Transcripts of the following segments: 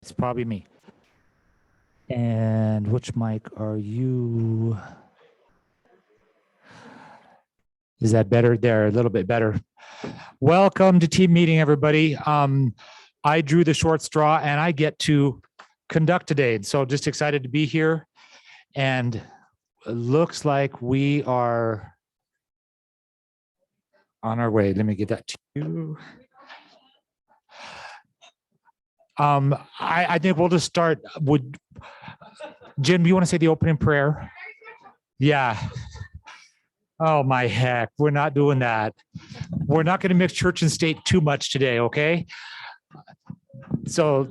It's probably me. And which mic are you? Is that better? There, a little bit better. Welcome to team meeting, everybody. I drew the short straw and I get to conduct today. So just excited to be here. And it looks like we are on our way. Let me get that to you. I think we'll just start. Would Jim, you want to say the opening prayer? Yeah. Oh my heck, we're not doing that. We're not going to mix church and state too much today, okay? So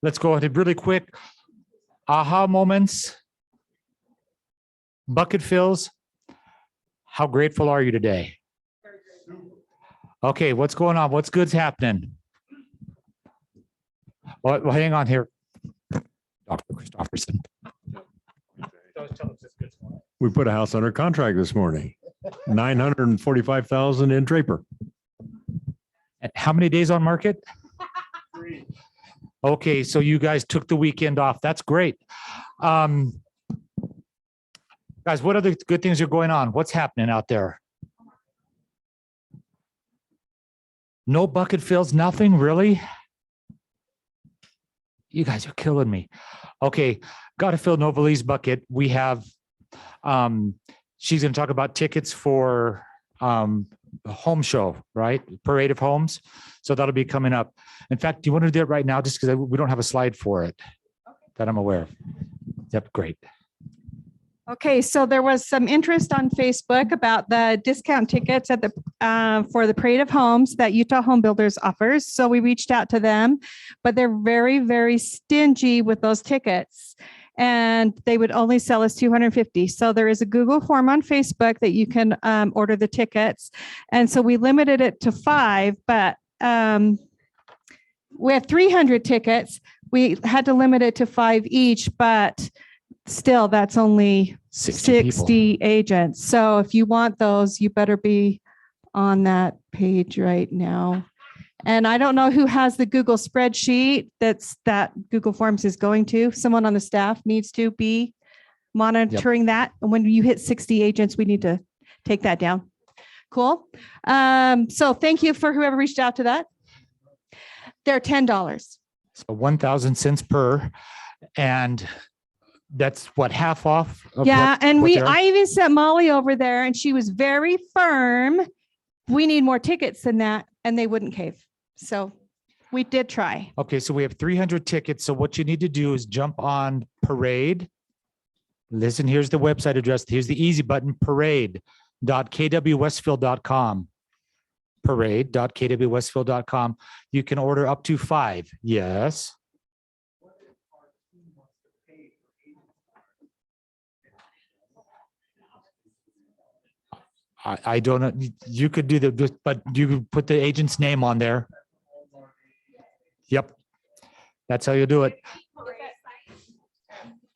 let's go ahead really quick. Aha moments, bucket fills. How grateful are you today? Okay, what's going on? What's good's happening? Well, hang on here. Dr. Christofferson. We put a house under contract this morning, 945,000 in Draper. And how many days on market? 3. Okay, so you guys took the weekend off. That's great. Guys, what other good things are going on? What's happening out there? No bucket fills, nothing really? You guys are killing me. Okay, got to fill Novalee's bucket. We have, she's going to talk about tickets for a home show, right? Parade of Homes. So that'll be coming up. In fact, do you want to do it right now? Just because we don't have a slide for it that I'm aware of. Yep, great. Okay, so there was some interest on Facebook about the discount tickets at the for the Parade of Homes that Utah Home Builders offers. So we reached out to them, but they're very, very stingy with those tickets, and they would only sell us 250. So there is a Google form on Facebook that you can order the tickets, and so we limited it to 5. But we have 300 tickets. We had to limit it to 5 each, but still, that's only 60 agents. So if you want those, you better be on that page right now. And I don't know who has the Google spreadsheet that Google Forms is going to. Someone on the staff needs to be monitoring that. And when you hit 60 agents, we need to take that down. Cool. So thank you for whoever reached out to that. They're $10. So 1,000 cents per, and that's what, half off? Yeah, and I even sent Molly over there and she was very firm. We need more tickets than that, and they wouldn't cave. So we did try. Okay, so we have 300 tickets. So what you need to do is jump on Parade. Listen, here's the website address. Here's the easy button, parade.kwwestfield.com. Parade.kwwestfield.com. You can order up to 5. Yes. I don't know. You could do but you could put the agent's name on there. Yep. That's how you do it.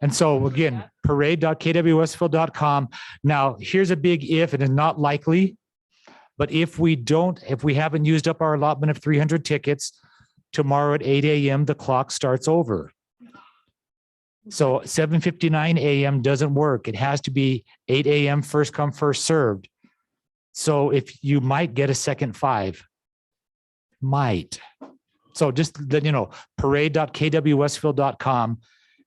And so again, parade.kwwestfield.com. Now, here's a big if, and it's not likely, but if we haven't used up our allotment of 300 tickets, tomorrow at 8 a.m., the clock starts over. So 7:59 a.m. doesn't work. It has to be 8 a.m. first come, first served. So if you might get a second 5, might. So just let you know, parade.kwwestfield.com,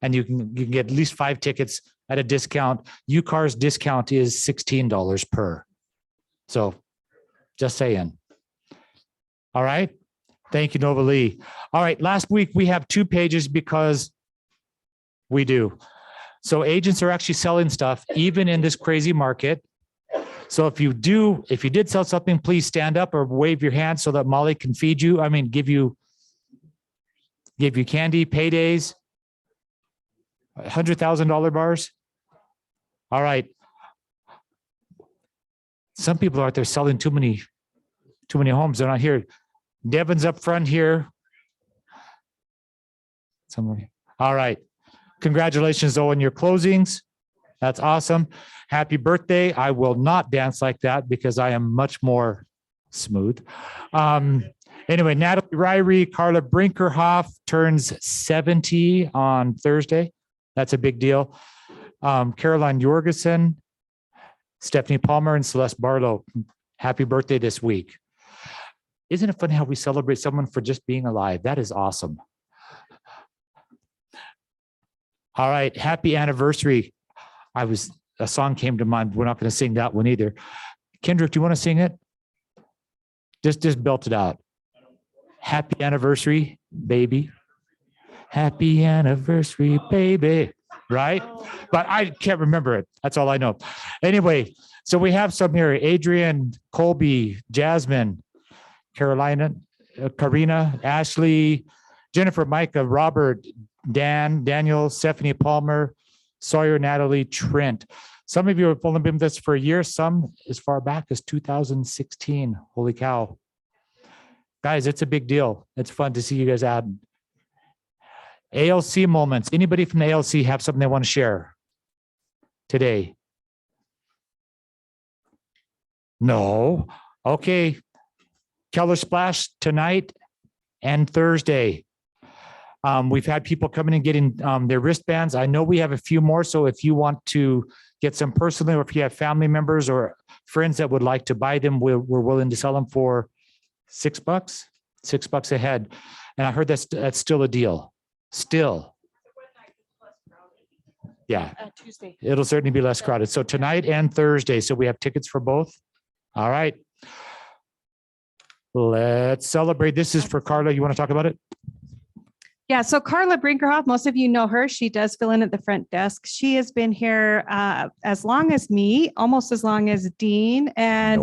and you can get at least 5 tickets at a discount. UCAR's discount is $16 per. So just saying. All right. Thank you, Novalee. All right. Last week we have 2 pages because we do. So agents are actually selling stuff even in this crazy market. So if you did sell something, please stand up or wave your hand so that Molly can feed you. I mean, give you candy, paydays, $100,000 bars. All right. Some people are out there selling too many homes. They're not here. Devin's up front here. Somebody. All right. Congratulations, though, on your closings. That's awesome. Happy birthday. I will not dance like that because I am much more smooth. Anyway, Natalie Ryrie, Carla Brinkerhoff turns 70 on Thursday. That's a big deal. Caroline Jorgensen, Stephanie Palmer, and Celeste Barlow. Happy birthday this week. Isn't it funny how we celebrate someone for just being alive? That is awesome. All right. Happy anniversary. A song came to mind. We're not going to sing that one either. Kendrick, do you want to sing it? Just belt it out. Happy anniversary, baby. Happy anniversary, baby. Right? But I can't remember it. That's all I know. Anyway, so we have some here. Adrian, Colby, Jasmine, Carolina, Karina, Ashley, Jennifer, Micah, Robert, Dan, Daniel, Stephanie Palmer, Sawyer, Natalie, Trent. Some of you have only been with us for a year, some as far back as 2016. Holy cow. Guys, it's a big deal. It's fun to see you guys add. ALC moments. Anybody from the ALC have something they want to share today? No. Okay. Keller Splash tonight and Thursday. We've had people coming and getting their wristbands. I know we have a few more. So if you want to get some personally, or if you have family members or friends that would like to buy them, we're willing to sell them for $6 a head. And I heard that's still a deal. Still. Yeah. Tuesday. It'll certainly be less crowded. So tonight and Thursday. So we have tickets for both. All right. Let's celebrate. This is for Carla. You want to talk about it? Yeah, so Carla Brinkerhoff, most of you know her. She does fill in at the front desk. She has been here as long as me, almost as long as Dean, and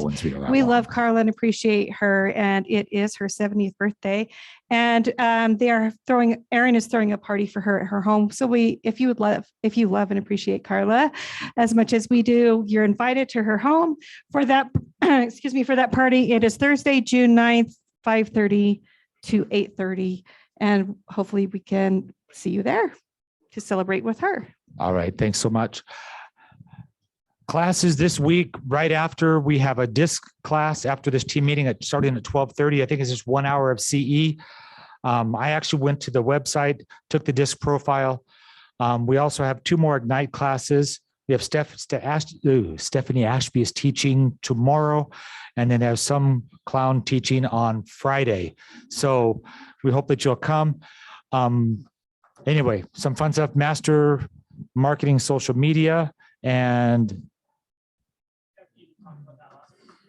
we love Carla and appreciate her. And it is her 70th birthday, and Erin is throwing a party for her at her home. So if you love and appreciate Carla as much as we do, you're invited to her home for that. For that party. It is Thursday, June 9th, 5:30 to 8:30. And hopefully we can see you there to celebrate with her. All right. Thanks so much. Classes this week, right after we have a disc class after this team meeting starting at 12:30. I think it's just 1 hour of CE. I actually went to the website, took the disc profile. We also have 2 more Ignite classes. We have Stephanie Ashby is teaching tomorrow, and then there's some clown teaching on Friday. So we hope that you'll come. Anyway, some fun stuff, master marketing, social media, and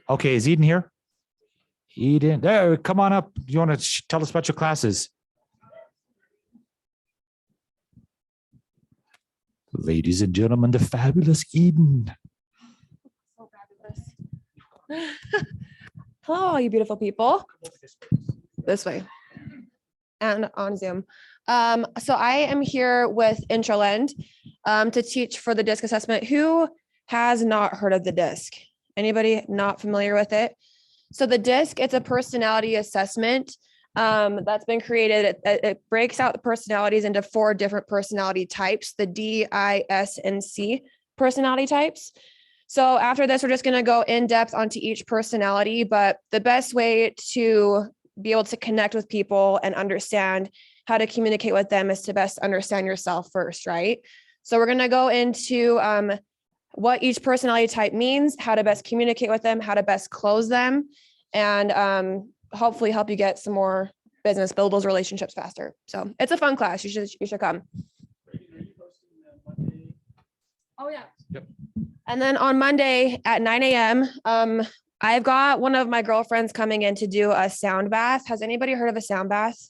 okay, is Eden here? Eden, there, come on up. You want to tell us about your classes? Ladies and gentlemen, the fabulous Eden. So fabulous. Hello, all you beautiful people. This way. And on Zoom. So I am here with Intraland to teach for the DISC assessment. Who has not heard of the DISC? Anybody not familiar with it? So the DISC, it's a personality assessment that's been created. It breaks out the personalities into 4 different personality types, the D, I, S, and C personality types. So after this, we're just going to go in depth onto each personality, but the best way to be able to connect with people and understand how to communicate with them is to best understand yourself first, right? So we're going to go into what each personality type means, how to best communicate with them, how to best close them, and hopefully help you get some more business, build those relationships faster. So it's a fun class. You should come. Oh yeah. Yep. And then on Monday at 9 a.m., I've got one of my girlfriends coming in to do a sound bath. Has anybody heard of a sound bath?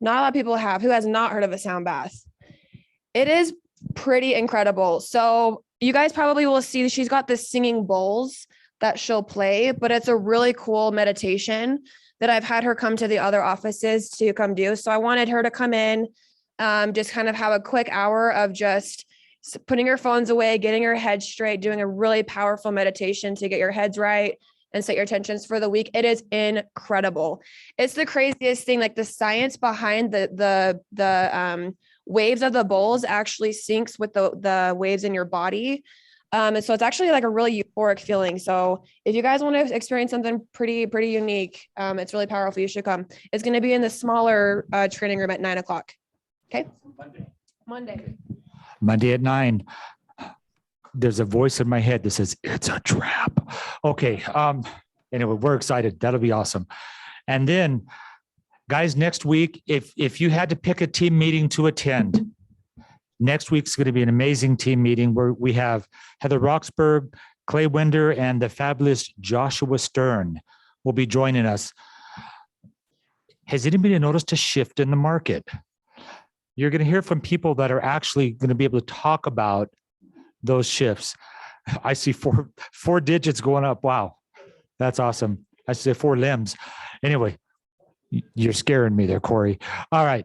Not a lot of people have. Who has not heard of a sound bath? It is pretty incredible. So you guys probably will see she's got the singing bowls that she'll play, but it's a really cool meditation that I've had her come to the other offices to come do. So I wanted her to come in, just kind of have a quick hour of just putting your phones away, getting your head straight, doing a really powerful meditation to get your heads right and set your intentions for the week. It is incredible. It's the craziest thing. Like the science behind the waves of the bowls actually syncs with the waves in your body. And so it's actually like a really euphoric feeling. So if you guys want to experience something pretty unique, it's really powerful. You should come. It's going to be in the smaller training room at 9:00. Okay. Monday at 9. There's a voice in my head that says it's a trap. Okay. Anyway, we're excited. That'll be awesome. And then, guys, next week, if you had to pick a team meeting to attend, next week's going to be an amazing team meeting where we have Heather Roxburgh, Clay Winder, and the fabulous Joshua Stern will be joining us. Has anybody noticed a shift in the market? You're going to hear from people that are actually going to be able to talk about those shifts. I see four digits going up. Wow, that's awesome. I say 4 limbs. Anyway, you're scaring me there, Corey. All right.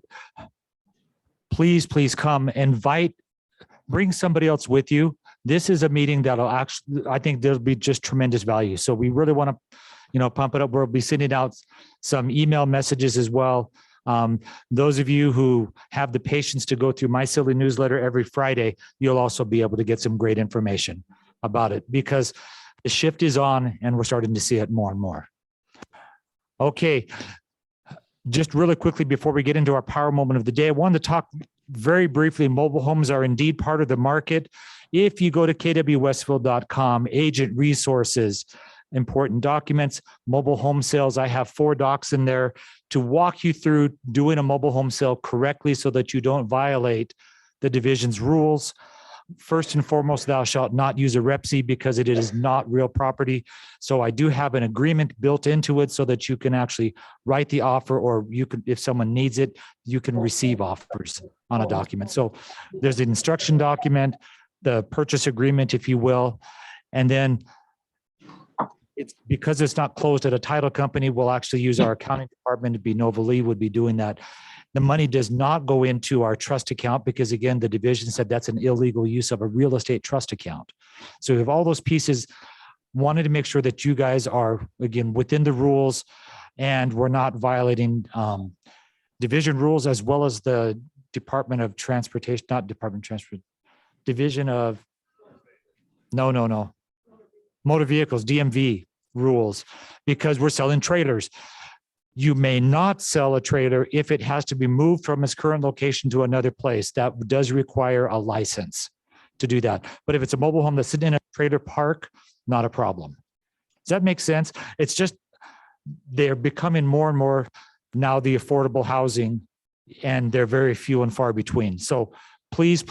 Please come bring somebody else with you. This is a meeting that'll actually, I think there'll be just tremendous value. So we really want to, pump it up. We'll be sending out some email messages as well. Those of you who have the patience to go through my silly newsletter every Friday, you'll also be able to get some great information about it because the shift is on and we're starting to see it more and more. Okay. Just really quickly before we get into our power moment of the day, I wanted to talk very briefly. Mobile homes are indeed part of the market. If you go to kwwestville.com, agent resources, important documents, mobile home sales, I have 4 docs in there to walk you through doing a mobile home sale correctly so that you don't violate the division's rules. First and foremost, thou shalt not use a REPSI because it is not real property. So I do have an agreement built into it so that you can actually write the offer, or you can, if someone needs it, you can receive offers on a document. So there's the instruction document, the purchase agreement, if you will. And then it's because it's not closed at a title company, we'll actually use our accounting department to be Nova Lee would be doing that. The money does not go into our trust account because, again, the division said that's an illegal use of a real estate trust account. So we have all those pieces. Wanted to make sure that you guys are, again, within the rules and we're not violating division rules as well as the Department of Transportation, not Department of Transport, Division of, no, Motor Vehicles, DMV rules, because we're selling trailers. You may not sell a trailer if it has to be moved from its current location to another place. That does require a license to do that. But if it's a mobile home that's sitting in a trailer park, not a problem. Does that make sense? It's just they're becoming more and more now the affordable housing, and they're very few and far between. So please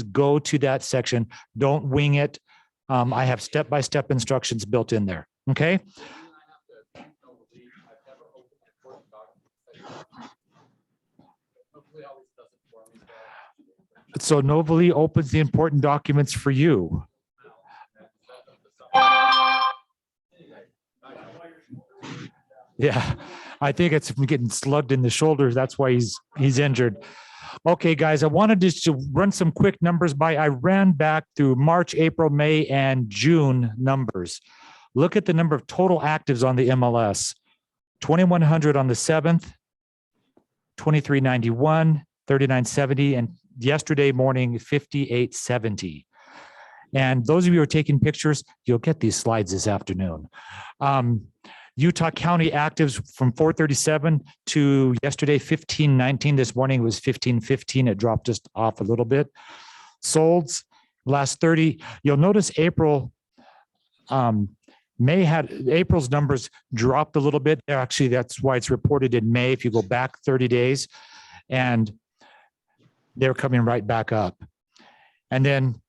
go to that section. Don't wing it. I have step-by-step instructions built in there. Okay. So Novely opens the important documents for you. Yeah, I think it's getting slugged in the shoulders. That's why he's injured. Okay, guys, I wanted just to run some quick numbers by. I ran back through March, April, May, and June numbers. Look at the number of total actives on the MLS. 2,100 on the 7th, 2,391, 3,970, and yesterday morning, 5,870. And those of you who are taking pictures, you'll get these slides this afternoon. Utah County actives from 437 to yesterday, 1519. This morning it was 1515. It dropped just off a little bit. Solds, last 30. You'll notice April, April's numbers dropped a little bit. Actually, that's why it's reported in May. If you go back 30 days, and they're coming right back up. And then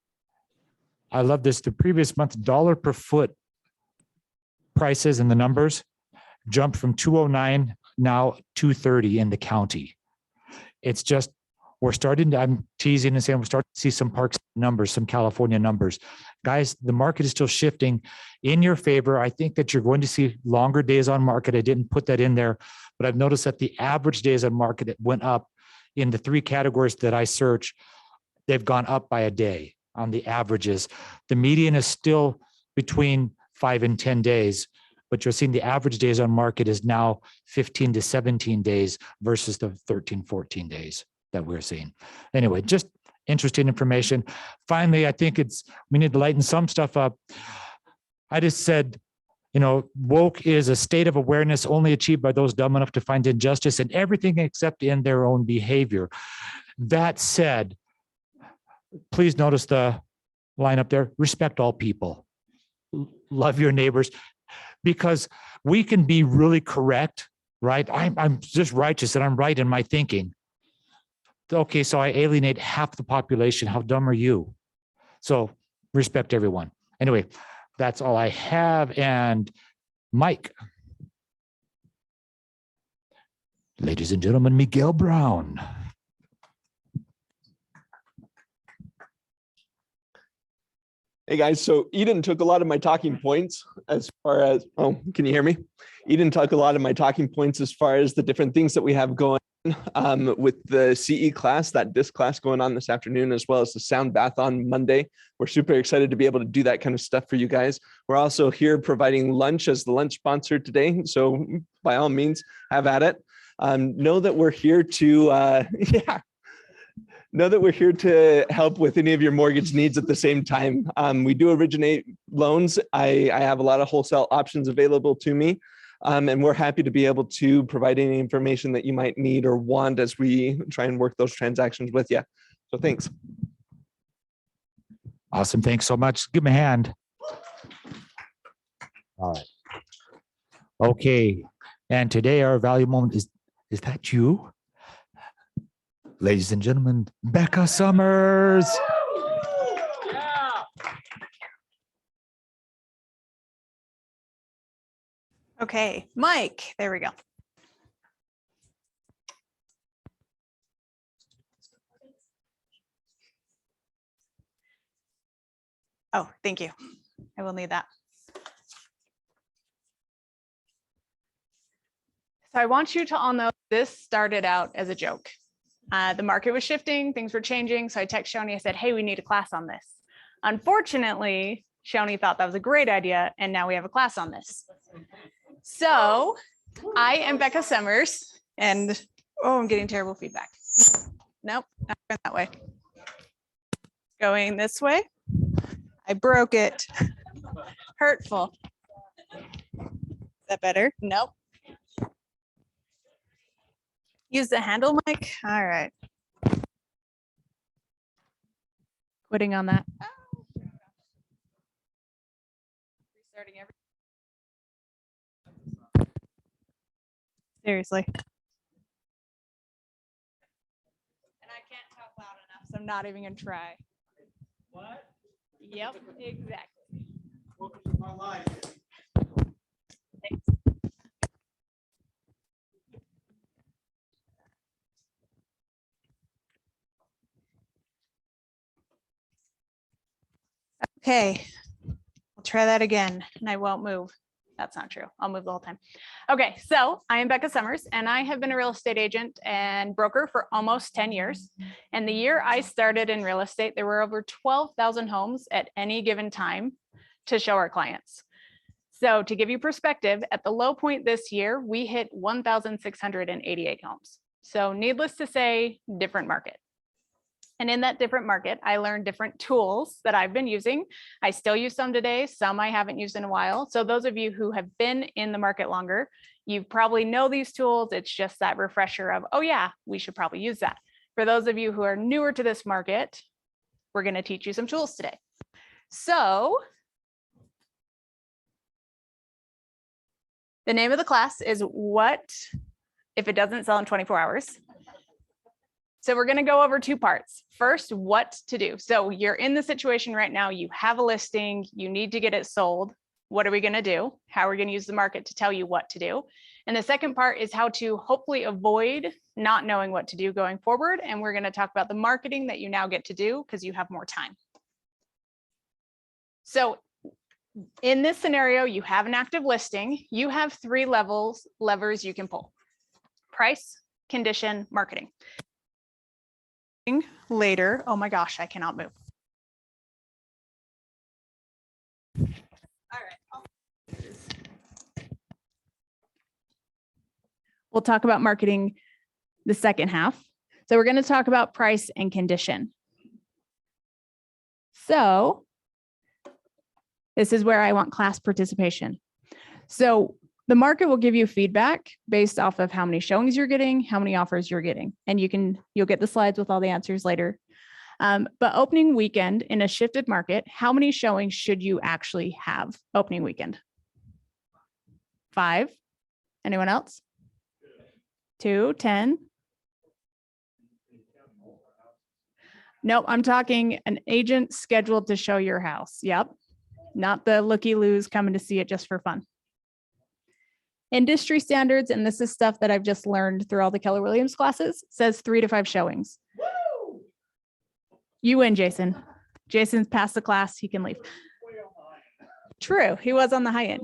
I love this. The previous month, dollar per foot prices and the numbers jumped from 209 now 230 in the county. It's just, we're starting to, I'm teasing and saying we're starting to see some parks numbers, some California numbers. Guys, the market is still shifting in your favor. I think that you're going to see longer days on market. I didn't put that in there, but I've noticed that the average days on market, it went up in the 3 categories that I search. They've gone up by a day on the averages. The median is still between 5 and 10 days, but you're seeing the average days on market is now 15 to 17 days versus the 13, 14 days that we're seeing. Anyway, just interesting information. Finally, I think we need to lighten some stuff up. I just said, woke is a state of awareness only achieved by those dumb enough to find injustice in everything except in their own behavior. That said, please notice the line up there, respect all people, love your neighbors, because we can be really correct, right? I'm just righteous and I'm right in my thinking. Okay, so I alienate half the population. How dumb are you? So respect everyone. Anyway, that's all I have. And Mike. Ladies and gentlemen, Miguel Brown. Hey guys, so Eden took a lot of my talking points as far as, can you hear me? Eden took a lot of my talking points as far as the different things that we have going with the CE class, that disc class going on this afternoon, as well as the sound bath on Monday. We're super excited to be able to do that kind of stuff for you guys. We're also here providing lunch as the lunch sponsor today. So by all means, have at it. Know that we're here to, know that we're here to help with any of your mortgage needs at the same time. We do originate loans. I have a lot of wholesale options available to me. And we're happy to be able to provide any information that you might need or want as we try and work those transactions with you. So thanks. Awesome. Thanks so much. Give me a hand. All right. Okay. And today our value moment is that you? Ladies and gentlemen, Becca Summers. Okay, Mike, there we go. Oh, thank you. I will need that. So I want you to all know this started out as a joke. The market was shifting, things were changing. So I texted Shoni, I said, hey, we need a class on this. Unfortunately, Shoni thought that was a great idea. And now we have a class on this. So I am Becca Summers and, oh, I'm getting terrible feedback. Nope, not going that way. Going this way. I broke it. Hurtful. Is that better? Nope. Use the handle mic. All right. Quitting on that. Restarting everything. Seriously. And I can't talk loud enough, so I'm not even gonna try. What? Yep, exactly. Welcome to my life. Thanks. Okay, I'll try that again and I won't move. That's not true. I'll move the whole time. Okay, so I am Becca Summers and I have been a real estate agent and broker for almost 10 years. And the year I started in real estate, there were over 12,000 homes at any given time to show our clients. So to give you perspective, at the low point this year, we hit 1,688 homes. So needless to say, different market. And in that different market, I learned different tools that I've been using. I still use some today, some I haven't used in a while. So those of you who have been in the market longer, you probably know these tools. It's just that refresher of, oh yeah, we should probably use that. For those of you who are newer to this market, we're going to teach you some tools today. So the name of the class is What If It Doesn't Sell in 24 Hours? So we're going to go over two parts. First, what to do. So you're in the situation right now, you have a listing, you need to get it sold. What are we going to do? How are we going to use the market to tell you what to do? And the second part is how to hopefully avoid not knowing what to do going forward. And we're going to talk about the marketing that you now get to do because you have more time. So in this scenario, you have an active listing. You have three levers you can pull: price, condition, marketing. Later, oh my gosh, I cannot move. All right. We'll talk about marketing the second half. So we're going to talk about price and condition. So this is where I want class participation. So the market will give you feedback based off of how many showings you're getting, how many offers you're getting, and you'll get the slides with all the answers later. But opening weekend in a shifted market, how many showings should you actually have opening weekend? 5. Anyone else? 2, 10. Nope, I'm talking an agent scheduled to show your house. Yep. Not the looky-loos coming to see it just for fun. Industry standards, and this is stuff that I've just learned through all the Keller Williams classes, says 3 to 5 showings. You win, Jason. Jason's passed the class. He can leave. True. He was on the high end.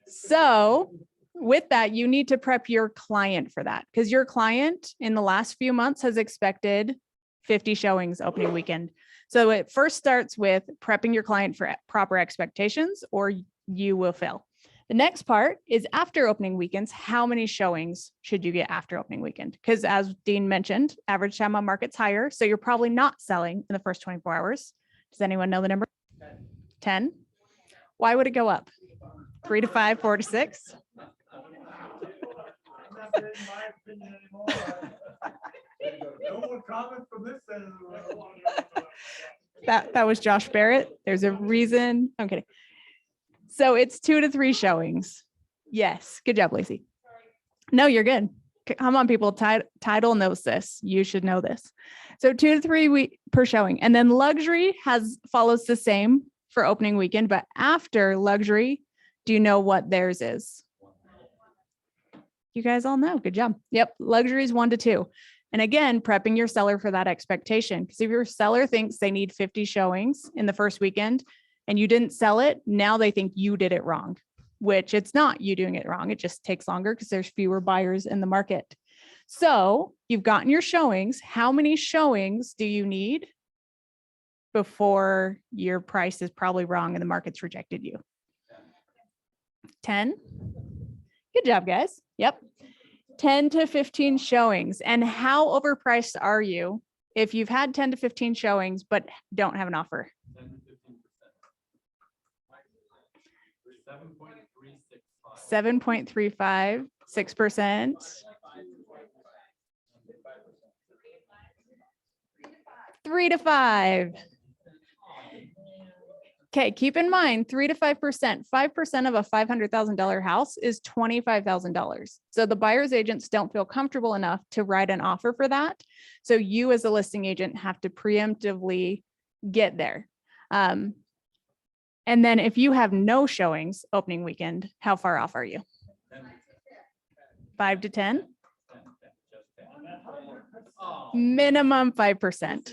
So with that, you need to prep your client for that, because your client in the last few months has expected 50 showings opening weekend. So it first starts with prepping your client for proper expectations, or you will fail. The next part is after opening weekends, how many showings should you get after opening weekend? Because as Dean mentioned, average time on market's higher. So you're probably not selling in the first 24 hours. Does anyone know the number? 10. Why would it go up? 3 to 5, 4 to 6. That was Josh Barrett. There's a reason. I'm kidding. So it's 2 to 3 showings. Yes. Good job, Lacey. No, you're good. Come on, people. Title knows this. You should know this. So 2 to 3 per showing. And then luxury follows the same for opening weekend. But after luxury, do you know what theirs is? You guys all know. Good job. Yep. Luxury is 1 to 2. And again, prepping your seller for that expectation. Because if your seller thinks they need 50 showings in the first weekend and you didn't sell it, now they think you did it wrong, which it's not you doing it wrong. It just takes longer because there's fewer buyers in the market. So you've gotten your showings. How many showings do you need before your price is probably wrong and the market's rejected you? 10. Good job, guys. Yep. 10 to 15 showings. And how overpriced are you if you've had 10 to 15 showings but don't have an offer? 7.35, 6%. 3 to 5. Okay, keep in mind 3 to 5%. 5% of a $500,000 house is $25,000. So the buyer's agents don't feel comfortable enough to write an offer for that. So you as a listing agent have to preemptively get there. And then if you have no showings opening weekend, how far off are you? 5 to 10? Minimum 5%.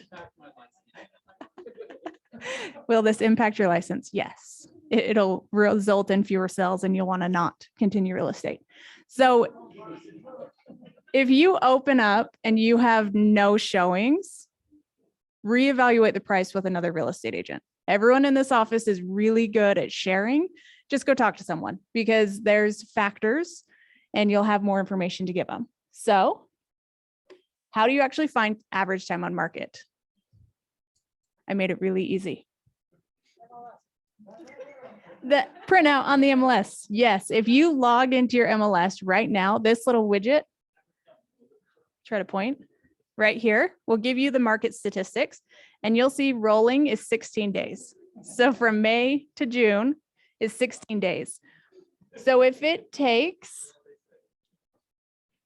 Will this impact your license? Yes. It'll result in fewer sales and you'll want to not continue real estate. So if you open up and you have no showings, reevaluate the price with another real estate agent. Everyone in this office is really good at sharing. Just go talk to someone because there's factors and you'll have more information to give them. So how do you actually find average time on market? I made it really easy. The printout on the MLS. Yes, if you log into your MLS right now, this little widget, try to point right here, will give you the market statistics and you'll see rolling is 16 days. So from May to June is 16 days. So if it takes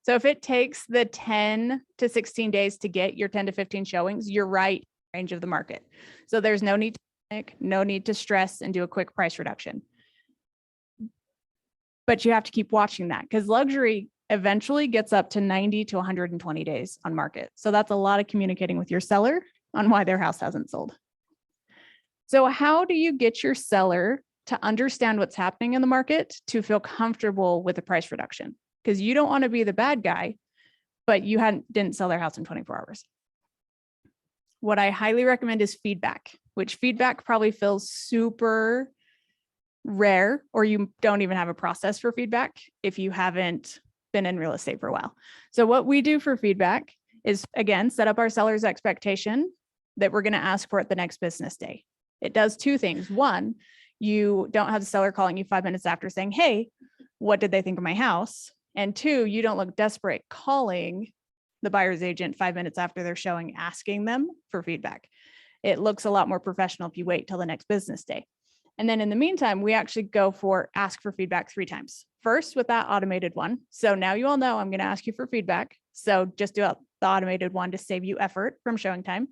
the 10 to 16 days to get your 10 to 15 showings, you're right in range of the market. So there's no need to panic, no need to stress and do a quick price reduction. But you have to keep watching that because luxury eventually gets up to 90 to 120 days on market. So that's a lot of communicating with your seller on why their house hasn't sold. So how do you get your seller to understand what's happening in the market to feel comfortable with the price reduction? Because you don't want to be the bad guy, but you didn't sell their house in 24 hours. What I highly recommend is feedback, which feedback probably feels super rare, or you don't even have a process for feedback if you haven't been in real estate for a while. So what we do for feedback is, again, set up our seller's expectation that we're going to ask for at the next business day. It does two things. One, you don't have the seller calling you 5 minutes after saying, hey, what did they think of my house? And two, you don't look desperate calling the buyer's agent 5 minutes after they're showing, asking them for feedback. It looks a lot more professional if you wait till the next business day. And then in the meantime, we actually go for ask for feedback 3 times. First with that automated one. So now you all know I'm going to ask you for feedback. So just do the automated one to save you effort from showing time.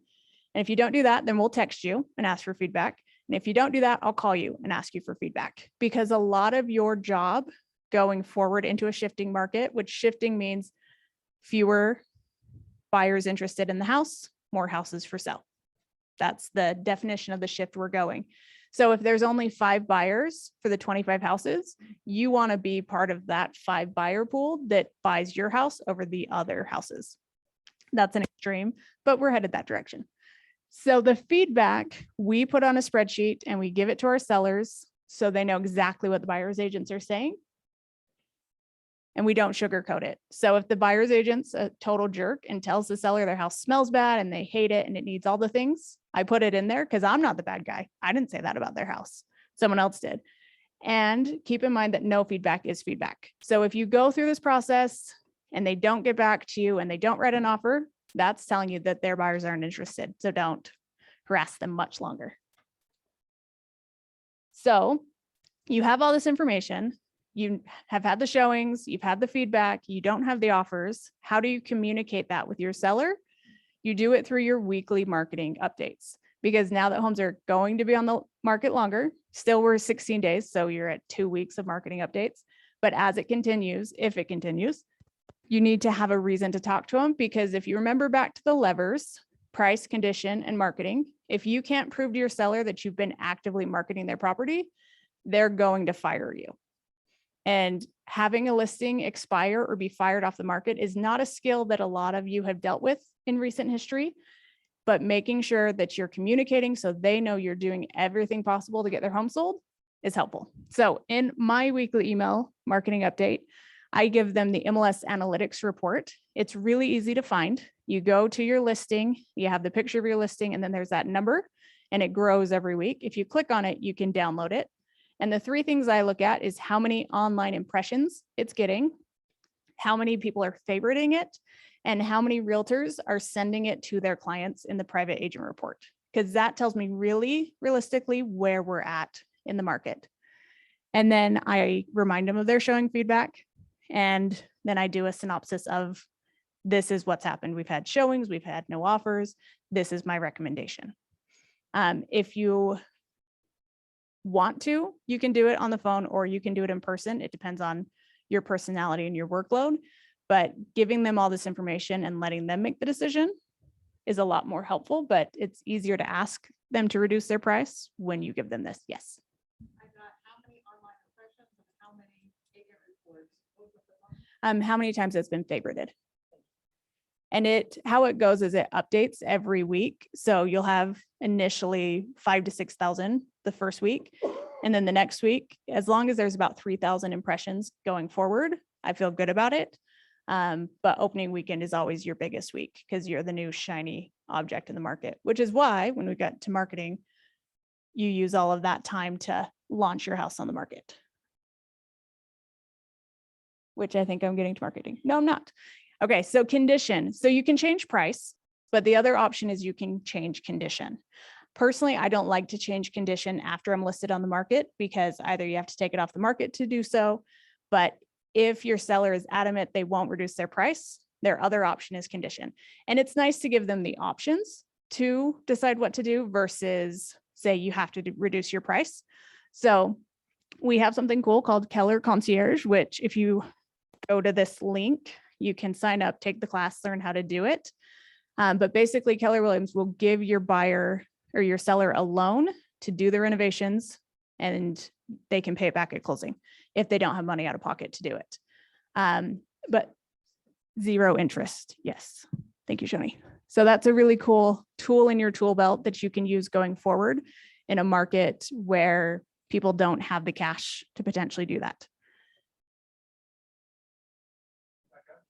And if you don't do that, then we'll text you and ask for feedback. And if you don't do that, I'll call you and ask you for feedback, because a lot of your job going forward into a shifting market, which shifting means fewer buyers interested in the house, more houses for sale. That's the definition of the shift we're going. So if there's only 5 buyers for the 25 houses, you want to be part of that 5 buyer pool that buys your house over the other houses. That's an extreme, but we're headed that direction. So the feedback we put on a spreadsheet and we give it to our sellers so they know exactly what the buyer's agents are saying. And we don't sugarcoat it. So if the buyer's agent's a total jerk and tells the seller their house smells bad and they hate it and it needs all the things, I put it in there because I'm not the bad guy. I didn't say that about their house. Someone else did. And keep in mind that no feedback is feedback. So if you go through this process and they don't get back to you and they don't write an offer, that's telling you that their buyers aren't interested. So don't harass them much longer. So you have all this information. You have had the showings, you've had the feedback, you don't have the offers. How do you communicate that with your seller? You do it through your weekly marketing updates, because now that homes are going to be on the market longer, still we're 16 days, so you're at 2 weeks of marketing updates. But as it continues, if it continues, you need to have a reason to talk to them, because if you remember back to the levers, price, condition, and marketing, if you can't prove to your seller that you've been actively marketing their property, they're going to fire you. And having a listing expire or be fired off the market is not a skill that a lot of you have dealt with in recent history, but making sure that you're communicating so they know you're doing everything possible to get their home sold is helpful. So in my weekly email marketing update, I give them the MLS analytics report. It's really easy to find. You go to your listing, you have the picture of your listing, and then there's that number, and it grows every week. If you click on it, you can download it. And the 3 things I look at is how many online impressions it's getting, how many people are favoriting it, and how many realtors are sending it to their clients in the private agent report, because that tells me really realistically where we're at in the market. And then I remind them of their showing feedback. And then I do a synopsis of, this is what's happened. We've had showings, we've had no offers. This is my recommendation. If you want to, you can do it on the phone or you can do it in person. It depends on your personality and your workload, but giving them all this information and letting them make the decision is a lot more helpful, but it's easier to ask them to reduce their price when you give them this. Yes. How many times it's been favorited. And how it goes is it updates every week. So you'll have initially 5,000 to 6,000 the first week. And then the next week, as long as there's about 3,000 impressions going forward, I feel good about it. But opening weekend is always your biggest week because you're the new shiny object in the market, which is why when we got to marketing, you use all of that time to launch your house on the market. Which I think I'm getting to marketing. No, I'm not. Okay, so condition. So you can change price, but the other option is you can change condition. Personally, I don't like to change condition after I'm listed on the market because either you have to take it off the market to do so, but if your seller is adamant they won't reduce their price, their other option is condition. And it's nice to give them the options to decide what to do versus say you have to reduce your price. So we have something cool called Keller Concierge, which if you go to this link, you can sign up, take the class, learn how to do it. But basically Keller Williams will give your buyer or your seller a loan to do the renovations and they can pay it back at closing if they don't have money out of pocket to do it. But 0 interest. Yes. Thank you, Shoni. So that's a really cool tool in your tool belt that you can use going forward in a market where people don't have the cash to potentially do that.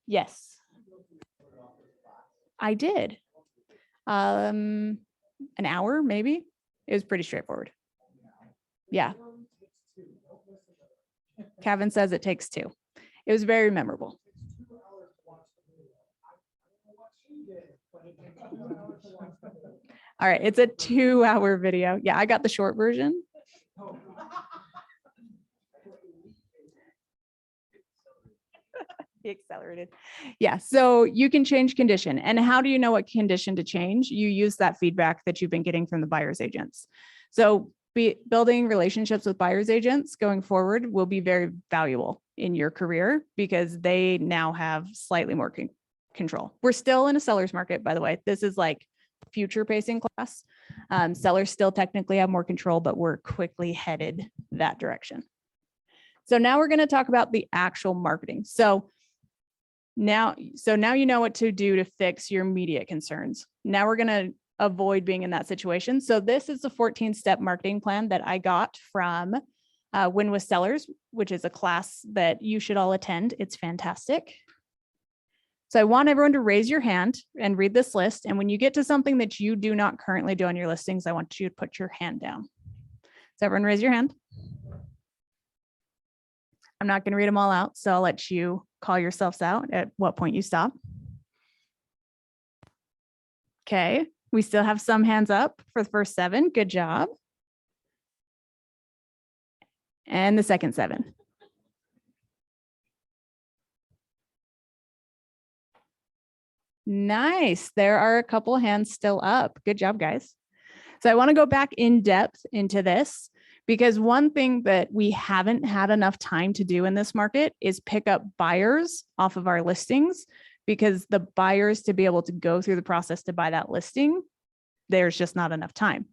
Yes, I did. an hour, maybe. It was pretty straightforward. Yeah. Kevin says it takes 2. It was very memorable. All right, it's a 2-hour video. Yeah, I got the short version. He accelerated. Yeah, so you can change condition. And how do you know what condition to change? You use that feedback that you've been getting from the buyer's agents. So building relationships with buyer's agents going forward will be very valuable in your career because they now have slightly more control. We're still in a seller's market, by the way. This is like future pacing class. Sellers still technically have more control, but we're quickly headed that direction. So now we're going to talk about the actual marketing. So now you know what to do to fix your immediate concerns. Now we're going to avoid being in that situation. So this is the 14-step marketing plan that I got from Win with Sellers, which is a class that you should all attend. It's fantastic. So I want everyone to raise your hand and read this list. And when you get to something that you do not currently do on your listings, I want you to put your hand down. So everyone raise your hand. I'm not going to read them all out, so I'll let you call yourselves out at what point you stop. Okay, we still have some hands up for the first 7. Good job. And the second 7. Nice. There are a couple hands still up. Good job, guys. So I want to go back in depth into this because one thing that we haven't had enough time to do in this market is pick up buyers off of our listings, because the buyers to be able to go through the process to buy that listing, there's just not enough time.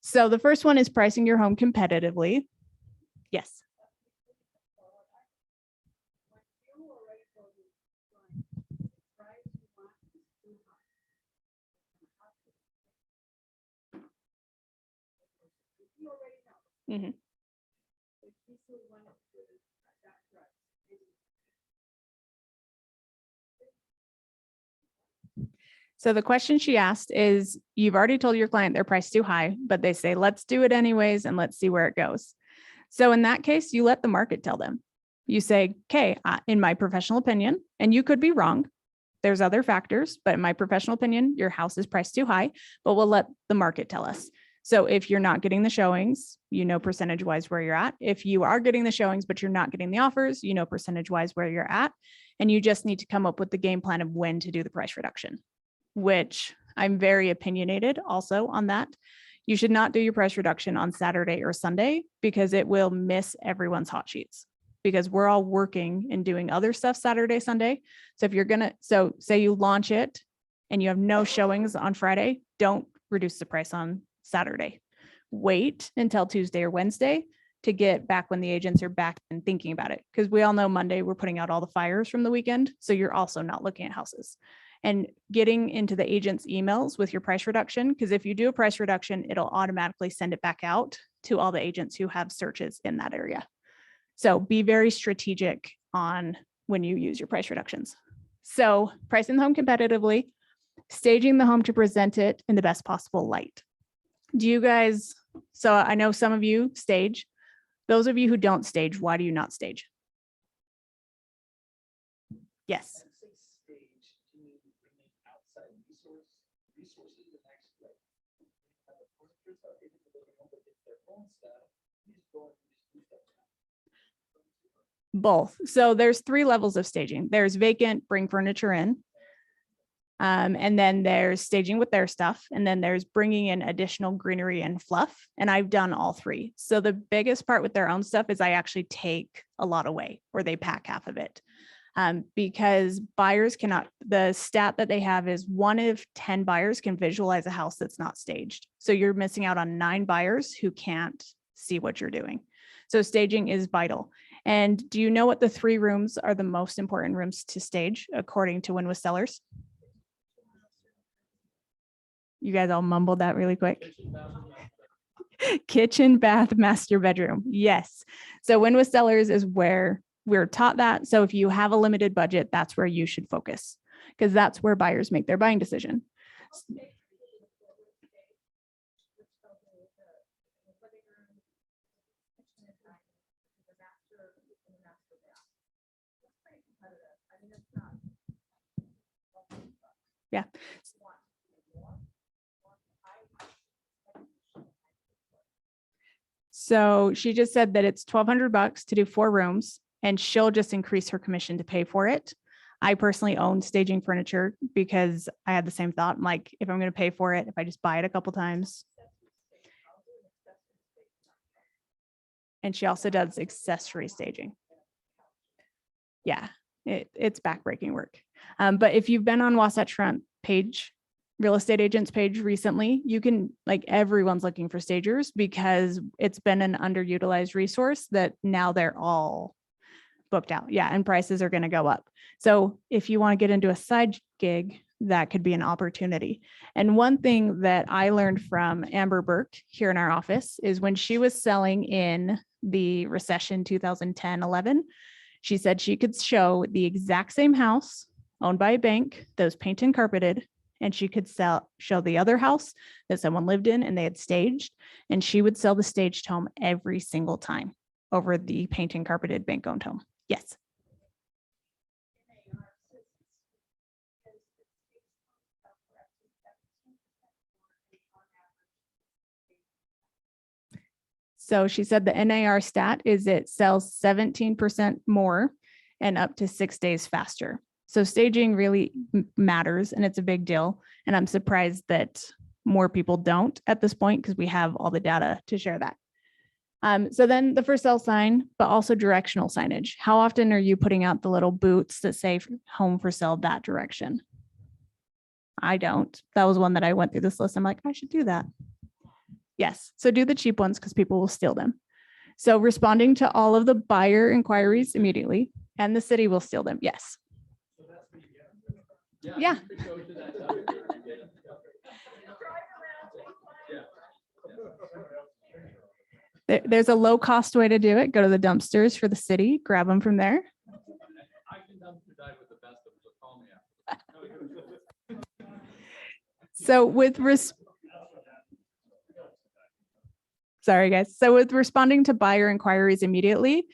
So the first one is pricing your home competitively. Yes. Mm-hmm. So the question she asked is, you've already told your client they're priced too high, but they say, let's do it anyways, and let's see where it goes. So in that case, you let the market tell them. You say, okay, in my professional opinion, and you could be wrong, there's other factors, but in my professional opinion, your house is priced too high, but we'll let the market tell us. So if you're not getting the showings, you know percentage wise where you're at. If you are getting the showings, but you're not getting the offers, you know percentage wise where you're at. And you just need to come up with the game plan of when to do the price reduction, which I'm very opinionated also on that. You should not do your price reduction on Saturday or Sunday because it will miss everyone's hot sheets, because we're all working and doing other stuff Saturday, Sunday. So if you're so say you launch it and you have no showings on Friday, don't reduce the price on Saturday. Wait until Tuesday or Wednesday to get back when the agents are back and thinking about it. Because we all know Monday we're putting out all the fires from the weekend. So you're also not looking at houses. And getting into the agent's emails with your price reduction, because if you do a price reduction, it'll automatically send it back out to all the agents who have searches in that area. So be very strategic on when you use your price reductions. So pricing the home competitively, staging the home to present it in the best possible light. Do you guys, so I know some of you stage. Those of you who don't stage, why do you not stage? Yes. Both. So there's 3 levels of staging. There's vacant, bring furniture in. And then there's staging with their stuff. And then there's bringing in additional greenery and fluff. And I've done all 3. So the biggest part with their own stuff is I actually take a lot away, or they pack half of it. Because buyers cannot, the stat that they have is 1 of 10 buyers can visualize a house that's not staged. So you're missing out on 9 buyers who can't see what you're doing. So staging is vital. And do you know what the 3 rooms are the most important rooms to stage according to Win with Sellers? You guys all mumbled that really quick. Kitchen, bath, master bedroom. Yes. So Win with Sellers is where we're taught that. So if you have a limited budget, that's where you should focus, because that's where buyers make their buying decision. Yeah. So she just said that it's $1,200 to do 4 rooms and she'll just increase her commission to pay for it. I personally own staging furniture because I had the same thought. I'm like, if I'm going to pay for it, if I just buy it a couple times. And she also does accessory staging. Yeah, it's backbreaking work. But if you've been on Wasatch Front page, real estate agents page recently, you can, like, everyone's looking for stagers because it's been an underutilized resource that now they're all booked out. Yeah, and prices are going to go up. So if you want to get into a side gig, that could be an opportunity. And one thing that I learned from Amber Burke here in our office is when she was selling in the recession 2010-11, she said she could show the exact same house owned by a bank that was painted and carpeted, and she could show the other house that someone lived in and they had staged, and she would sell the staged home every single time over the painted and carpeted bank-owned home. Yes. So she said the NAR stat is it sells 17% more and up to 6 days faster. So staging really matters and it's a big deal. And I'm surprised that more people don't at this point because we have all the data to share that. So then the for sale sign, but also directional signage. How often are you putting out the little boots that say home for sale that direction? I don't. That was one that I went through this list. I'm like, I should do that. Yes. So do the cheap ones because people will steal them. So responding to all of the buyer inquiries immediately, and the city will steal them. Yes. Yeah. There's a low cost way to do it. Go to the dumpsters for the city, grab them from there. So with sorry guys. So with responding to buyer inquiries immediately,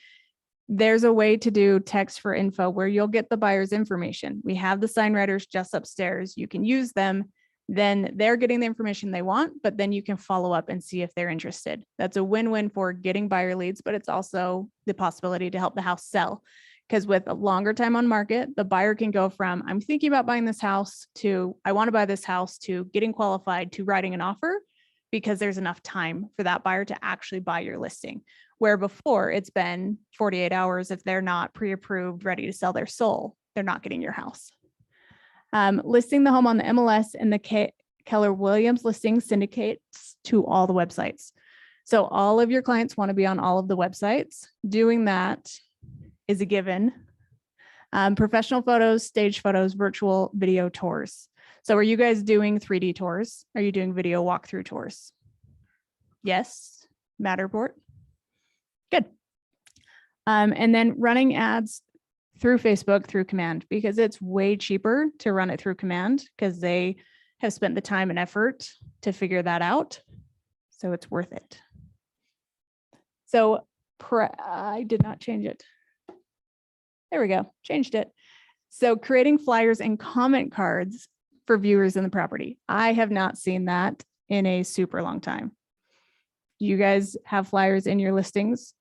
there's a way to do text for info where you'll get the buyer's information. We have the sign writers just upstairs. You can use them. Then they're getting the information they want, but then you can follow up and see if they're interested. That's a win-win for getting buyer leads, but it's also the possibility to help the house sell. Because with a longer time on market, the buyer can go from, I'm thinking about buying this house to, I want to buy this house to getting qualified to writing an offer, because there's enough time for that buyer to actually buy your listing. Where before it's been 48 hours, if they're not pre-approved, ready to sell their soul, they're not getting your house. Listing the home on the MLS and the Keller Williams listing syndicates to all the websites. So all of your clients want to be on all of the websites. Doing that is a given. Professional photos, stage photos, virtual video tours. So are you guys doing 3D tours? Are you doing video walkthrough tours? Yes, Matterport. Good. And then running ads through Facebook through command, because it's way cheaper to run it through command because they have spent the time and effort to figure that out. So it's worth it. So I did not change it. There we go. Changed it. So creating flyers and comment cards for viewers in the property. I have not seen that in a super long time. You guys have flyers in your listings?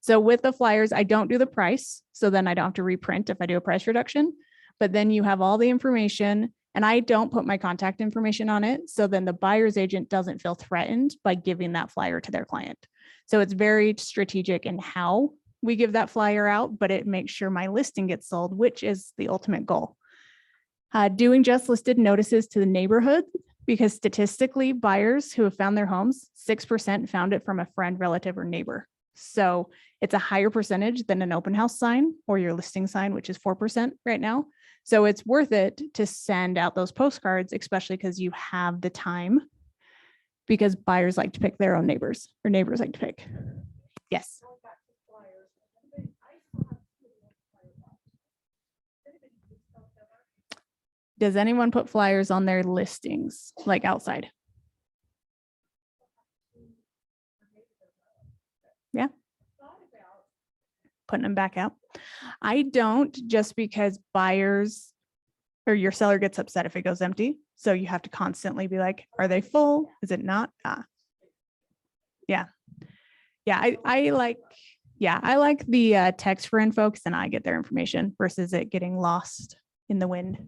So with the flyers, I don't do the price. So then I don't have to reprint if I do a price reduction, but then you have all the information and I don't put my contact information on it. So then the buyer's agent doesn't feel threatened by giving that flyer to their client. So it's very strategic in how we give that flyer out, but it makes sure my listing gets sold, which is the ultimate goal. Doing just listed notices to the neighborhood, because statistically buyers who have found their homes, 6% found it from a friend, relative, or neighbor. So it's a higher percentage than an open house sign or your listing sign, which is 4% right now. So it's worth it to send out those postcards, especially because you have the time, because buyers like to pick their own neighbors or neighbors like to pick. Yes. Does anyone put flyers on their listings, like outside? Yeah. Putting them back out. I don't, just because buyers or your seller gets upset if it goes empty. So you have to constantly be like, are they full? Is it not? Yeah. Yeah. I like the text for info because then I get their information versus it getting lost in the wind.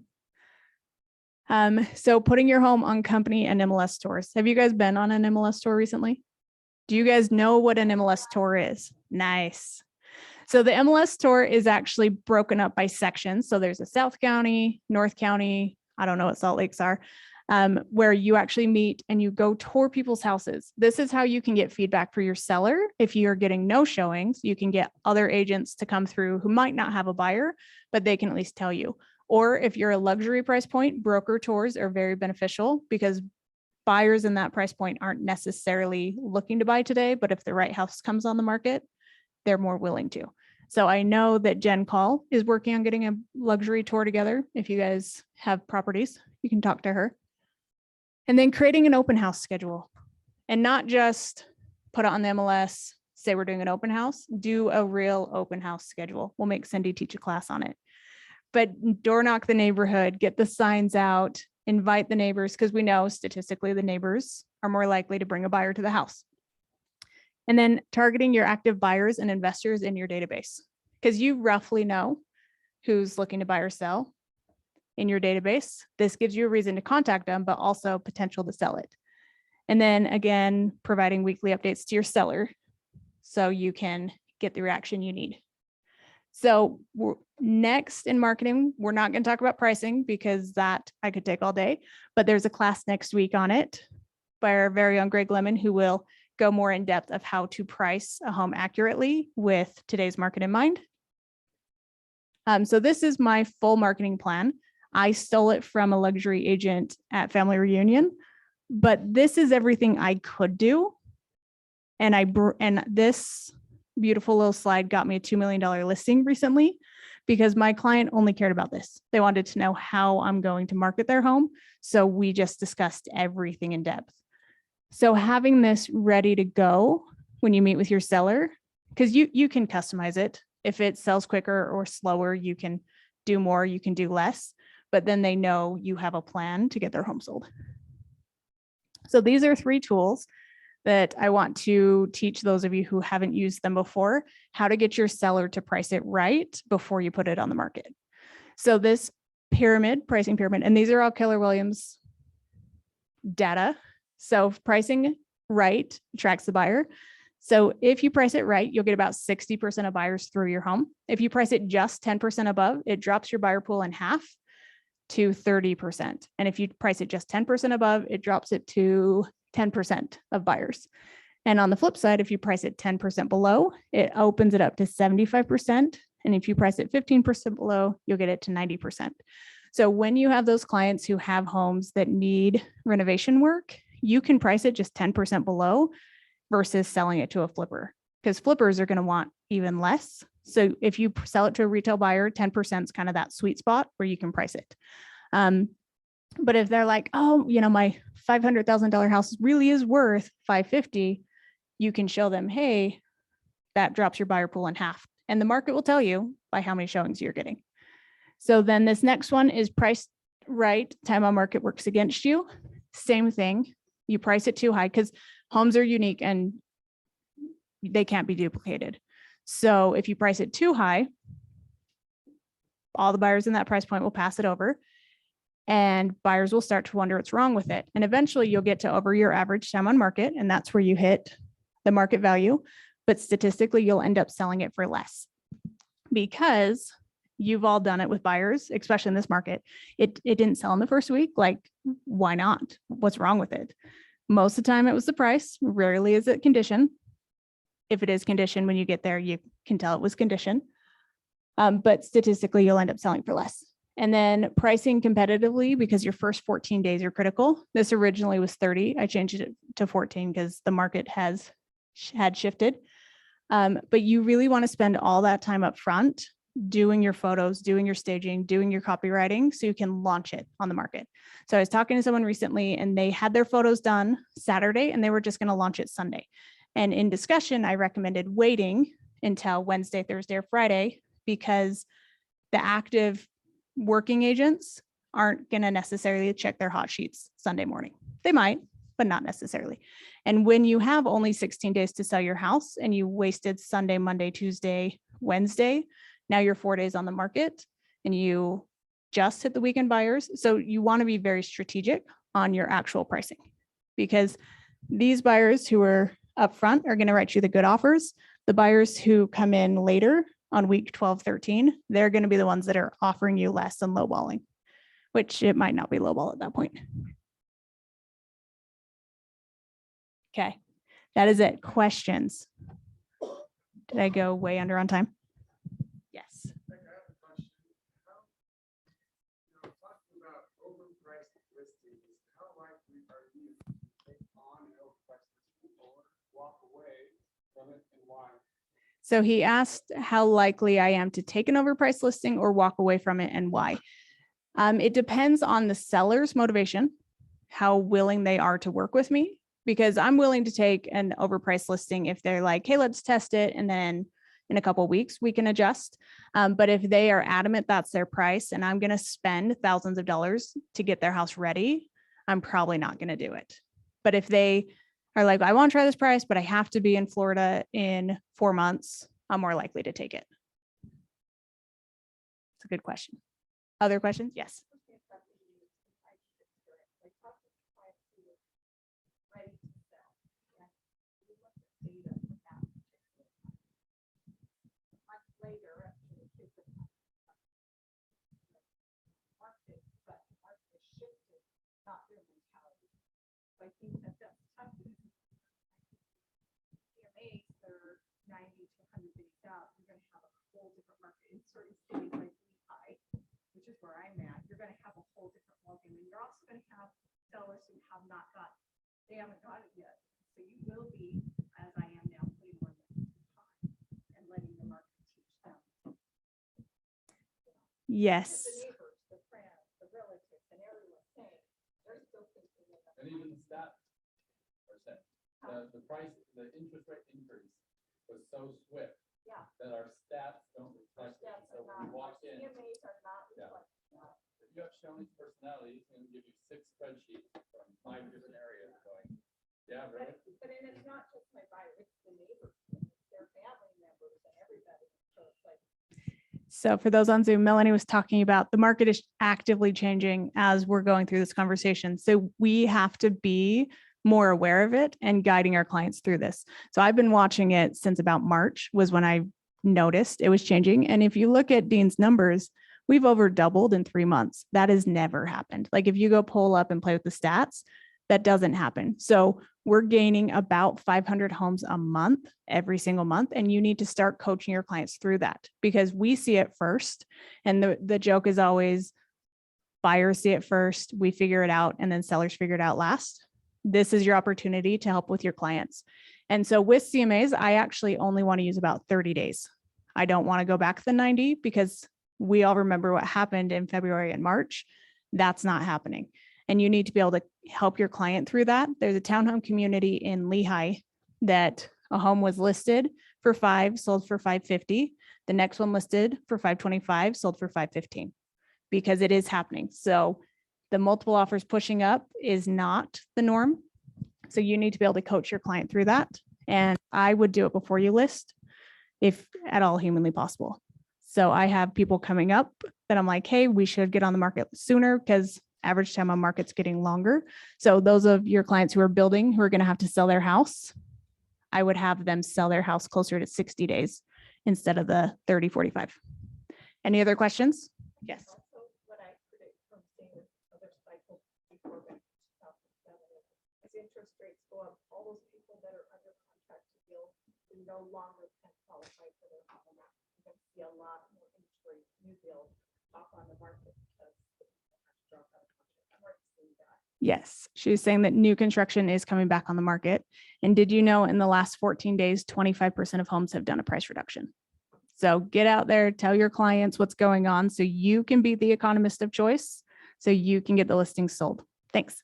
So putting your home on company and MLS stores. Have you guys been on an MLS store recently? Do you guys know what an MLS store is? Nice. So the MLS store is actually broken up by sections. So there's a South County, North County, I don't know what Salt Lakes are, where you actually meet and you go tour people's houses. This is how you can get feedback for your seller. If you're getting no showings, you can get other agents to come through who might not have a buyer, but they can at least tell you. Or if you're a luxury price point, broker tours are very beneficial because buyers in that price point aren't necessarily looking to buy today, but if the right house comes on the market, they're more willing to. So I know that Jen Call is working on getting a luxury tour together. If you guys have properties, you can talk to her. And then creating an open house schedule and not just put it on the MLS, say we're doing an open house, do a real open house schedule. We'll make Cindy teach a class on it. But door knock the neighborhood, get the signs out, invite the neighbors, because we know statistically the neighbors are more likely to bring a buyer to the house. And then targeting your active buyers and investors in your database, because you roughly know who's looking to buy or sell in your database. This gives you a reason to contact them, but also potential to sell it. And then again, providing weekly updates to your seller so you can get the reaction you need. So next in marketing, we're not going to talk about pricing because that I could take all day, but there's a class next week on it by our very own Greg Lemon, who will go more in depth of how to price a home accurately with today's market in mind. So this is my full marketing plan. I stole it from a luxury agent at Family Reunion, but this is everything I could do. And this beautiful little slide got me a $2 million listing recently because my client only cared about this. They wanted to know how I'm going to market their home. So we just discussed everything in depth. So having this ready to go when you meet with your seller, because you can customize it. If it sells quicker or slower, you can do more, you can do less, but then they know you have a plan to get their home sold. So these are 3 tools that I want to teach those of you who haven't used them before, how to get your seller to price it right before you put it on the market. So this pricing pyramid, and these are all Keller Williams data. So pricing right attracts the buyer. So if you price it right, you'll get about 60% of buyers through your home. If you price it just 10% above, it drops your buyer pool in half to 30%. And if you price it just 10% above, it drops it to 10% of buyers. And on the flip side, if you price it 10% below, it opens it up to 75%. And if you price it 15% below, you'll get it to 90%. So when you have those clients who have homes that need renovation work, you can price it just 10% below versus selling it to a flipper, because flippers are going to want even less. So if you sell it to a retail buyer, 10% is kind of that sweet spot where you can price it. But if they're like, oh, my $500,000 house really is worth $550,000, you can show them, hey, that drops your buyer pool in half. And the market will tell you by how many showings you're getting. So then this next one is priced right. Time on market works against you. Same thing. You price it too high because homes are unique and they can't be duplicated. So if you price it too high, all the buyers in that price point will pass it over and buyers will start to wonder what's wrong with it. And eventually you'll get to over your average time on market, and that's where you hit the market value. But statistically, you'll end up selling it for less because you've all done it with buyers, especially in this market. It didn't sell in the first week. Like, why not? What's wrong with it? Most of the time it was the price. Rarely is it condition. If it is condition, when you get there, you can tell it was condition. But statistically, you'll end up selling for less. And then pricing competitively, because your first 14 days are critical. This originally was 30. I changed it to 14 because the market had shifted. But you really want to spend all that time up front doing your photos, doing your staging, doing your copywriting so you can launch it on the market. So I was talking to someone recently and they had their photos done Saturday and they were just going to launch it Sunday. And in discussion, I recommended waiting until Wednesday, Thursday, or Friday because the active working agents aren't going to necessarily check their hot sheets Sunday morning. They might, but not necessarily. And when you have only 16 days to sell your house and you wasted Sunday, Monday, Tuesday, Wednesday, now you're 4 days on the market and you just hit the weekend buyers. So you want to be very strategic on your actual pricing, because these buyers who are upfront are going to write you the good offers. The buyers who come in later on week 12, 13, they're going to be the ones that are offering you less and lowballing, which it might not be lowball at that point. Okay, that is it. Questions? Did I go way under on time? Yes. So he asked how likely I am to take an overpriced listing or walk away from it and why. It depends on the seller's motivation, how willing they are to work with me, because I'm willing to take an overpriced listing if they're like, hey, let's test it. And then in a couple of weeks, we can adjust. But if they are adamant that's their price and I'm going to spend thousands of dollars to get their house ready, I'm probably not going to do it. But if they are like, I want to try this price, but I have to be in Florida in 4 months, I'm more likely to take it. It's a good question. Other questions? Yes. I think that that's tough. CMAs, they're 90 to 100 days out. You're going to have a whole different market in certain cities like Lehigh, which is where I'm at. You're going to have a whole different market, and you're also going to have sellers who have not got, they haven't got it yet. So you will be, as I am now, putting more time and letting the market teach them. Yes. The neighbors, the friends, the relatives, and everyone saying they're still thinking about. And even the stat percent, the price, the interest rate increase was so swift. Yeah. That our stats don't reflect it. So when we walk in. CMAs are not reflecting that. If you have Shoney's personality, it's going to give you 6 spreadsheets from 5 different areas going, yeah, really? But it's not just my buyer, it's the neighbors, their family members and everybody. So it's like. So for those on Zoom, Melanie was talking about the market is actively changing as we're going through this conversation. So we have to be more aware of it and guiding our clients through this. So I've been watching it since about March was when I noticed it was changing. And if you look at Dean's numbers, we've over doubled in 3 months. That has never happened. Like if you go pull up and play with the stats, that doesn't happen. So we're gaining about 500 homes a month, every single month. And you need to start coaching your clients through that because we see it first. And the joke is always buyers see it first, we figure it out, and then sellers figure it out last. This is your opportunity to help with your clients. And so with CMAs, I actually only want to use about 30 days. I don't want to go back to the 90 because we all remember what happened in February and March. That's not happening. And you need to be able to help your client through that. There's a townhome community in Lehigh that a home was listed for $5, sold for $550. The next one listed for $525, sold for $515, because it is happening. So the multiple offers pushing up is not the norm. So you need to be able to coach your client through that. And I would do it before you list, if at all humanly possible. So I have people coming up that I'm like, hey, we should get on the market sooner because average time on market's getting longer. So those of your clients who are building, who are going to have to sell their house, I would have them sell their house closer to 60 days instead of the 30, 45. Any other questions? Yes. What I predict from seeing this other cycle before back in 2007 is interest rates go up, all those people that are under contract to build no longer can qualify for their home. You're going to see a lot more interest rate new build off on the market because the people have to drop out of contract. I'm already seeing that. Yes, she was saying that new construction is coming back on the market. And did you know in the last 14 days, 25% of homes have done a price reduction? So get out there, tell your clients what's going on so you can be the economist of choice, so you can get the listings sold. Thanks.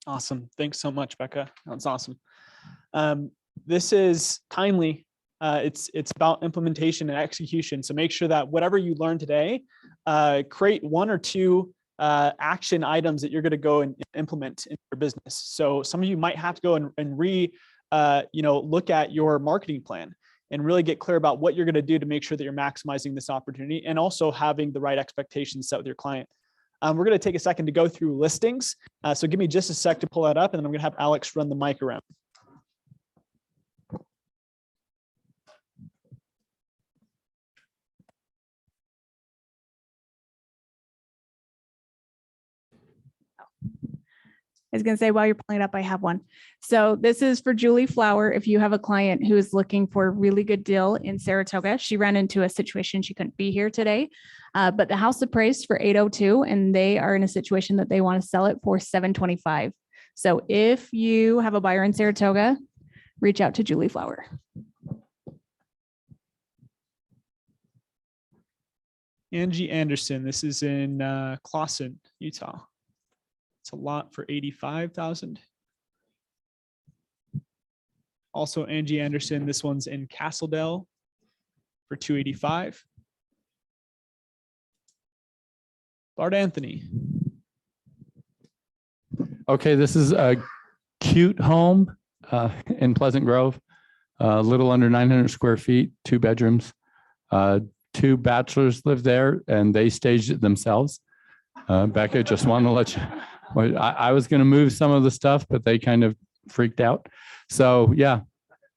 Awesome. Thanks so much, Becca. That's awesome. This is timely. It's about implementation and execution. So make sure that whatever you learn today, create 1 or 2 action items that you're going to go and implement in your business. So some of you might have to go and look at your marketing plan and really get clear about what you're going to do to make sure that you're maximizing this opportunity and also having the right expectations set with your client. We're going to take a second to go through listings. So give me just a sec to pull that up, and then I'm going to have Alex run the mic around. I was going to say, while you're pulling it up, I have one. So this is for Julie Flower. If you have a client who is looking for a really good deal in Saratoga, she ran into a situation. She couldn't be here today, but the house appraised for 802, and they are in a situation that they want to sell it for 725. So if you have a buyer in Saratoga, reach out to Julie Flower. Angie Anderson. This is in Clawson, Utah. It's a lot for 85,000. Also Angie Anderson. This one's in Castledale for 285. Bart Anthony. Okay, this is a cute home in Pleasant Grove, a little under 900 square feet, 2 bedrooms. 2 bachelors live there, and they staged it themselves. Becca, just wanted to let you. I was going to move some of the stuff, but they kind of freaked out. So yeah,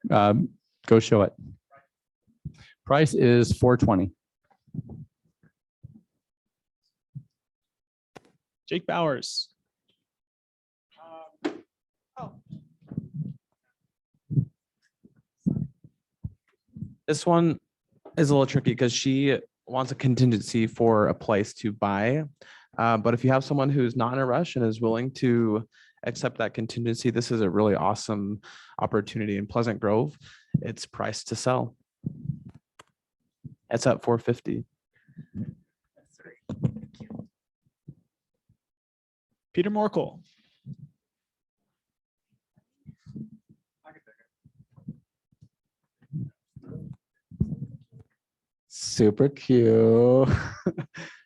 go show it. Price is $420. Jake Bowers. This one is a little tricky because she wants a contingency for a place to buy. But if you have someone who's not in a rush and is willing to accept that contingency, this is a really awesome opportunity in Pleasant Grove. It's priced to sell. It's at $450. Peter Morkel. Super cute.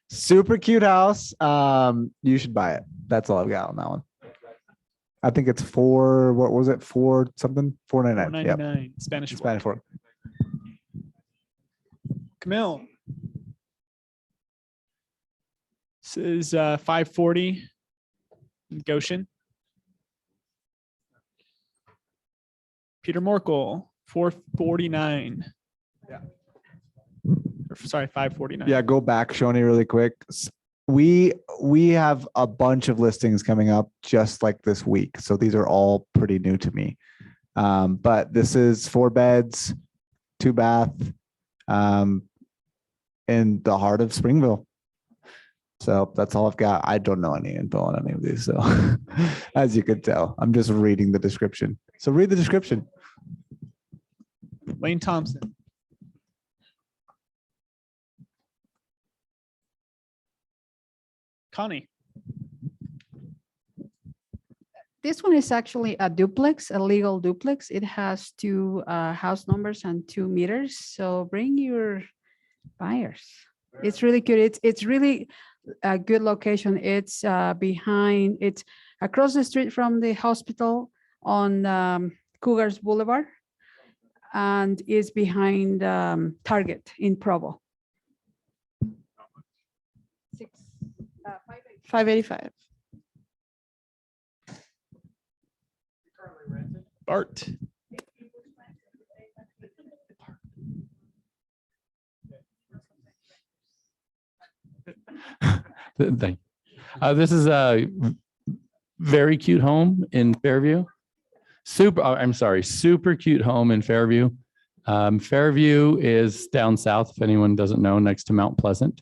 Super cute house. You should buy it. That's all I've got on that one. I think it's what was it? 4 something? 499. Yep. 499. Spanish fork. Spanish fork. Camille. This is 540 in Goshen. Peter Morkel, 449. Yeah. Sorry, 549. Yeah, go back, Shoni, really quick. We have a bunch of listings coming up just like this week. So these are all pretty new to me. But this is 4 beds, 2 bath, in the heart of Springville. So that's all I've got. I don't know any info on any of these. So as you could tell, I'm just reading the description. So read the description. Lane Thompson. Connie. This one is actually a duplex, a legal duplex. It has 2 house numbers and 2 meters. So bring your buyers. It's really good. It's really a good location. It's it's across the street from the hospital on Cougars Boulevard, and is behind Target in Provo. 585. Bart. This is a very cute home in Fairview. Super cute home in Fairview. Fairview is down south, if anyone doesn't know, next to Mount Pleasant.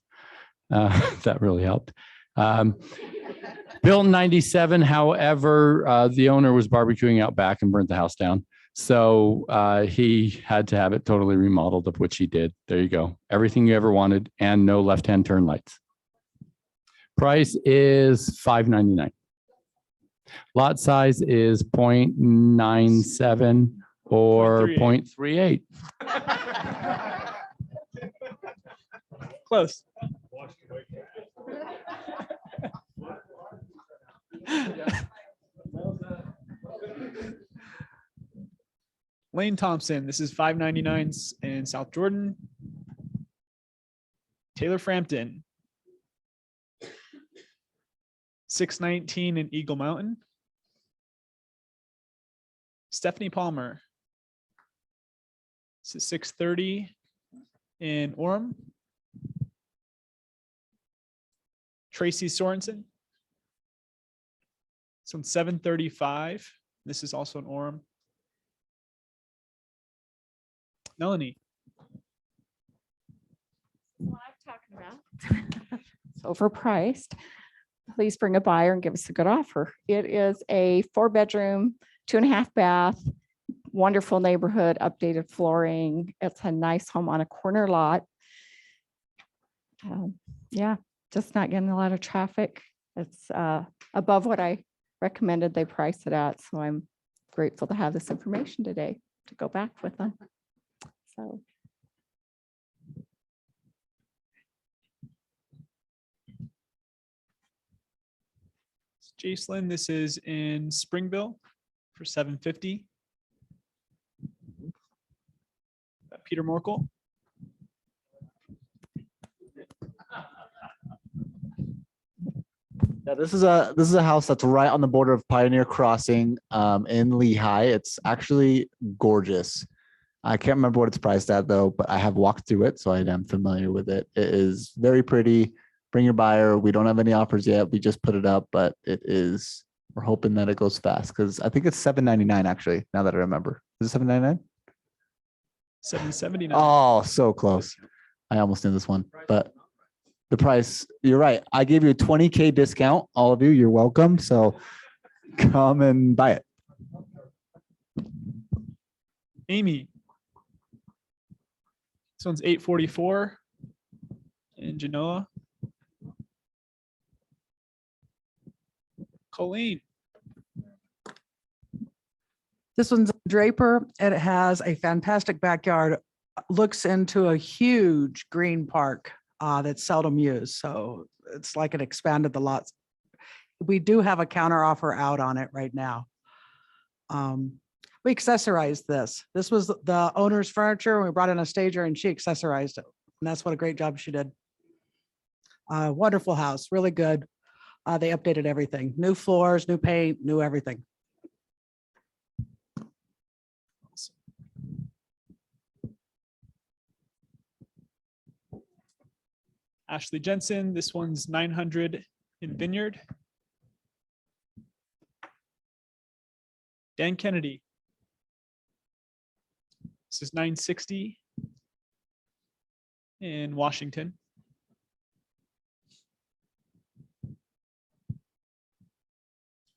That really helped. Built in 97. However, the owner was barbecuing out back and burnt the house down. So he had to have it totally remodeled, of which he did. There you go. Everything you ever wanted, and no left-hand turn lights. Price is $599. Lot size is 0.97 or 0.38. 0.38. Close. Lane Thompson, this is 599s in South Jordan. Taylor Frampton, 619 in Eagle Mountain. Stephanie Palmer, this is 630 in Orem. Tracy Sorensen, this one's 735. This is also in Orem. Melanie. What I'm talking about. It's overpriced. Please bring a buyer and give us a good offer. It is a 4-bedroom, 2.5 bath, wonderful neighborhood, updated flooring. It's a nice home on a corner lot. Yeah, just not getting a lot of traffic. It's above what I recommended they price it at. So I'm grateful to have this information today to go back with them. So. Jacelyn, this is in Springville for 750. Peter Morkel. Yeah, this is a house that's right on the border of Pioneer Crossing in Lehigh. It's actually gorgeous. I can't remember what it's priced at though, but I have walked through it, so I am familiar with it. It is very pretty. Bring your buyer. We don't have any offers yet. We just put it up, but it is, we're hoping that it goes fast because I think it's $799 actually, now that I remember. Is it $799? 779. Oh, so close. I almost knew this one, but the price, you're right. I gave you a 20K discount. All of you, you're welcome. So come and buy it. Amy. This one's 844 in Genoa. Colleen. This one's Draper. It has a fantastic backyard, looks into a huge green park that's seldom used. So it's like it expanded the lots. We do have a counter offer out on it right now. We accessorized this. This was the owner's furniture. We brought in a stager and she accessorized it. And that's what a great job she did. Wonderful house, really good. They updated everything, new floors, new paint, new everything. Ashley Jensen, this one's 900 in Vineyard. Dan Kennedy. This is 960 in Washington.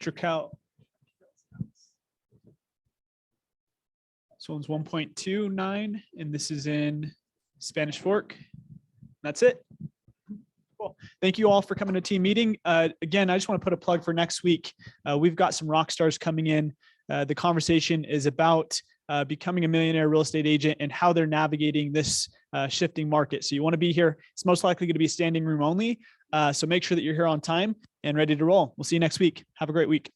Trical. This one's 1.29, and this is in Spanish Fork. That's it. Cool. Thank you all for coming to team meeting. Again, I just want to put a plug for next week. We've got some rock stars coming in. The conversation is about becoming a millionaire real estate agent and how they're navigating this shifting market. So you want to be here. It's most likely going to be standing room only. So make sure that you're here on time and ready to roll. We'll see you next week. Have a great week.